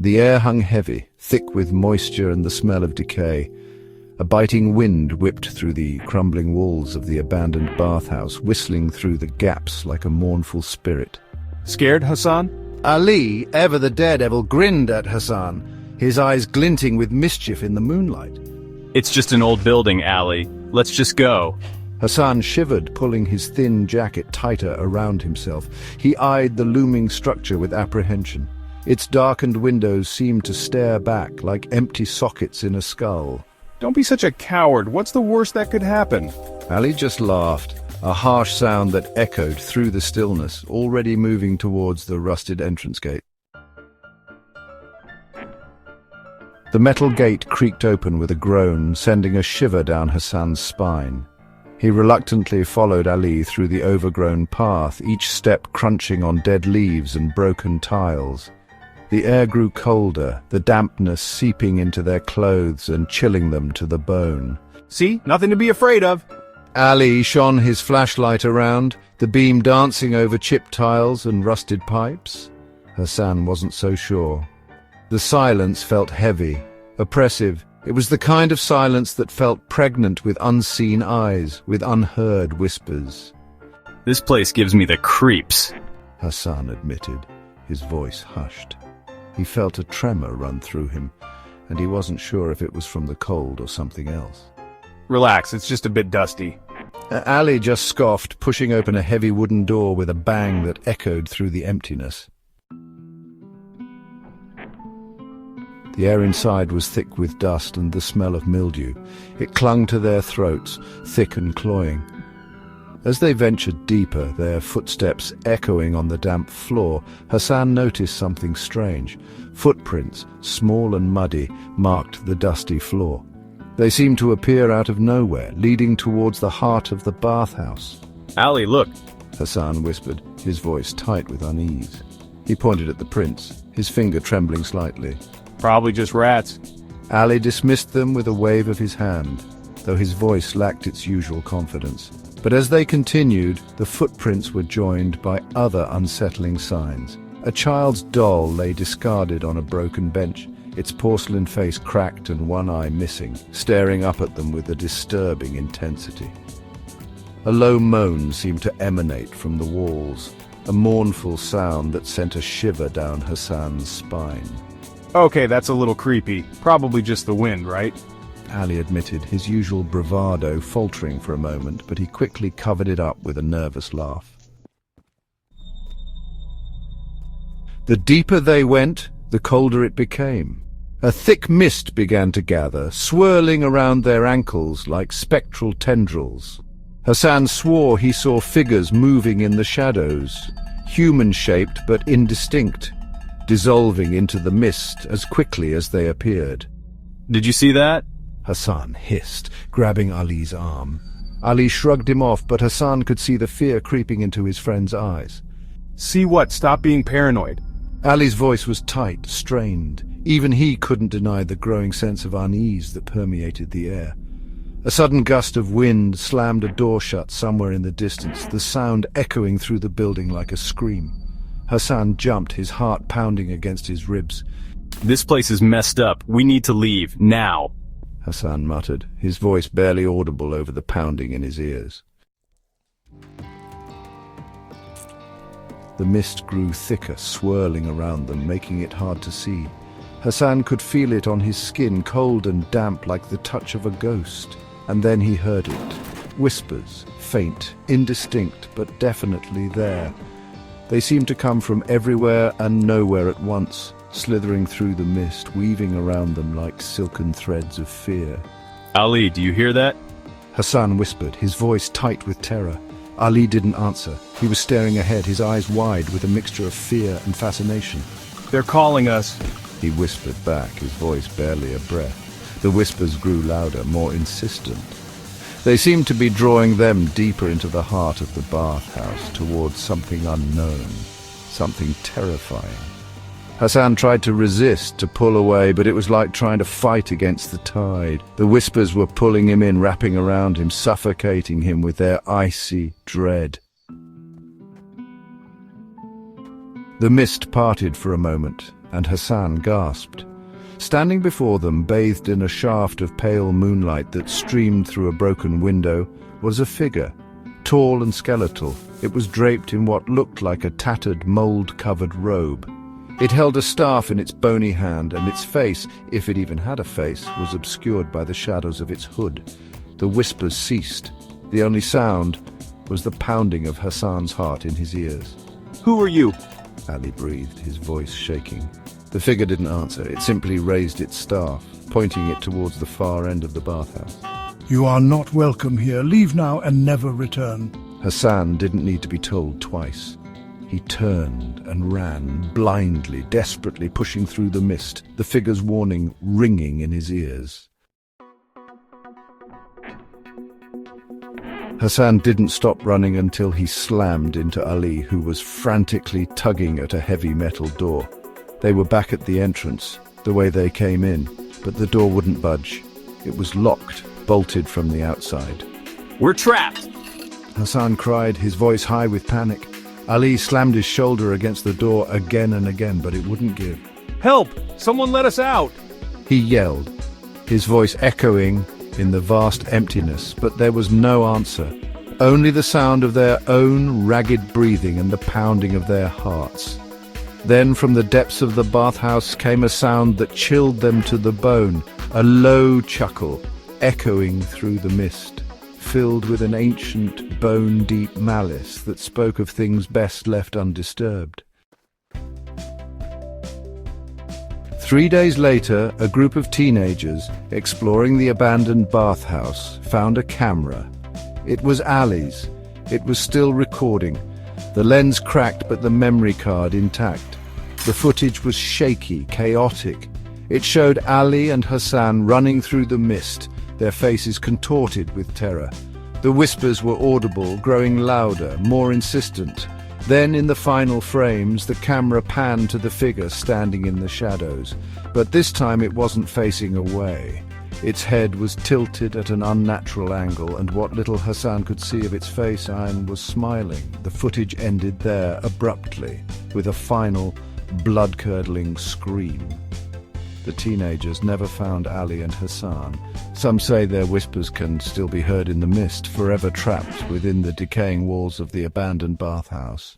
The air hung heavy, thick with moisture and the smell of decay. A biting wind whipped through the crumbling walls of the abandoned bathhouse, whistling through the gaps like a mournful spirit. Scared, Hassan? Ali, ever the daredevil, grinned at Hassan, his eyes glinting with mischief in the moonlight. It's just an old building, Ali. Let's just go. Hassan shivered, pulling his thin jacket tighter around himself. He eyed the looming structure with apprehension. Its darkened windows seemed to stare back like empty sockets in a skull. Don't be such a coward. What's the worst that could happen? Ali just laughed, a harsh sound that echoed through the stillness, already moving towards the rusted entrance gate. The metal gate creaked open with a groan, sending a shiver down Hassan's spine. He reluctantly followed Ali through the overgrown path, each step crunching on dead leaves and broken tiles. The air grew colder, the dampness seeping into their clothes and chilling them to the bone. See? Nothing to be afraid of. Ali shone his flashlight around, the beam dancing over chipped tiles and rusted pipes. Hassan wasn't so sure. The silence felt heavy, oppressive. It was the kind of silence that felt pregnant with unseen eyes, with unheard whispers. This place gives me the creeps, Hassan admitted, his voice hushed. He felt a tremor run through him, and he wasn't sure if it was from the cold or something else. Relax, it's just a bit dusty. Ali just scoffed, pushing open a heavy wooden door with a bang that echoed through the emptiness. The air inside was thick with dust and the smell of mildew. It clung to their throats, thick and cloying. As they ventured deeper, their footsteps echoing on the damp floor, Hassan noticed something strange. Footprints, small and muddy, marked the dusty floor. They seemed to appear out of nowhere, leading towards the heart of the bathhouse. Ali, look, Hassan whispered, his voice tight with unease. He pointed at the prints, his finger trembling slightly. Probably just rats. Ali dismissed them with a wave of his hand, though his voice lacked its usual confidence. But as they continued, the footprints were joined by other unsettling signs. A child's doll lay discarded on a broken bench, its porcelain face cracked and one eye missing, staring up at them with a disturbing intensity. A low moan seemed to emanate from the walls, a mournful sound that sent a shiver down Hassan's spine. Okay, that's a little creepy. Probably just the wind, right? Ali admitted, his usual bravado faltering for a moment, but he quickly covered it up with a nervous laugh. The deeper they went, the colder it became. A thick mist began to gather, swirling around their ankles like spectral tendrils. Hassan swore he saw figures moving in the shadows, human-shaped but indistinct, dissolving into the mist as quickly as they appeared. Did you see that? Hassan hissed, grabbing Ali's arm. Ali shrugged him off, but Hassan could see the fear creeping into his friend's eyes. See what? Stop being paranoid. Ali's voice was tight, strained. Even he couldn't deny the growing sense of unease that permeated the air. A sudden gust of wind slammed a door shut somewhere in the distance, the sound echoing through the building like a scream. Hassan jumped, his heart pounding against his ribs. This place is messed up. We need to leave, now. Hassan muttered, his voice barely audible over the pounding in his ears. The mist grew thicker, swirling around them, making it hard to see. Hassan could feel it on his skin, cold and damp like the touch of a ghost. And then he heard it. Whispers, faint, indistinct, but definitely there. They seemed to come from everywhere and nowhere at once, slithering through the mist, weaving around them like silken threads of fear. Ali, do you hear that? Hassan whispered, his voice tight with terror. Ali didn't answer. He was staring ahead, his eyes wide with a mixture of fear and fascination. They're calling us, he whispered back, his voice barely a breath. The whispers grew louder, more insistent. They seemed to be drawing them deeper into the heart of the bathhouse, towards something unknown, something terrifying. Hassan tried to resist, to pull away, but it was like trying to fight against the tide. The whispers were pulling him in, wrapping around him, suffocating him with their icy dread. The mist parted for a moment. and Hassan gasped. Standing before them, bathed in a shaft of pale moonlight that streamed through a broken window, was a figure, tall and skeletal. It was draped in what looked like a tattered, mold-covered robe. It held a staff in its bony hand, and its face, if it even had a face, was obscured by the shadows of its hood. The whispers ceased. The only sound was the pounding of Hassan's heart in his ears. Who are you? Ali breathed, his voice shaking. The figure didn't answer. It simply raised its staff, pointing it towards the far end of the bathhouse. You are not welcome here. Leave now and never return. Hassan didn't need to be told twice. He turned and ran, blindly, desperately pushing through the mist, the figure's warning ringing in his ears. Hassan didn't stop running until he slammed into Ali, who was frantically tugging at a heavy metal door. They were back at the entrance, the way they came in, but the door wouldn't budge. It was locked, bolted from the outside. We're trapped! Hassan cried, his voice high with panic. Ali slammed his shoulder against the door again and again, but it wouldn't give. Help! Someone let us out! He yelled, his voice echoing in the vast emptiness, but there was no answer. Only the sound of their own ragged breathing and the pounding of their hearts. Then from the depths of the bathhouse came a sound that chilled them to the bone, a low chuckle, echoing through the mist, filled with an ancient, bone-deep malice that spoke of things best left undisturbed. 3 days later, a group of teenagers, exploring the abandoned bathhouse, found a camera. It was Ali's. It was still recording. The lens cracked, but the memory card intact. The footage was shaky, chaotic. It showed Ali and Hassan running through the mist, their faces contorted with terror. The whispers were audible, growing louder, more insistent. Then, in the final frames, the camera panned to the figure standing in the shadows. But this time it wasn't facing away. Its head was tilted at an unnatural angle, and what little Hassan could see of its face was smiling. The footage ended there, abruptly, with a final, blood-curdling scream. The teenagers never found Ali and Hassan. Some say their whispers can still be heard in the mist, forever trapped within the decaying walls of the abandoned bathhouse.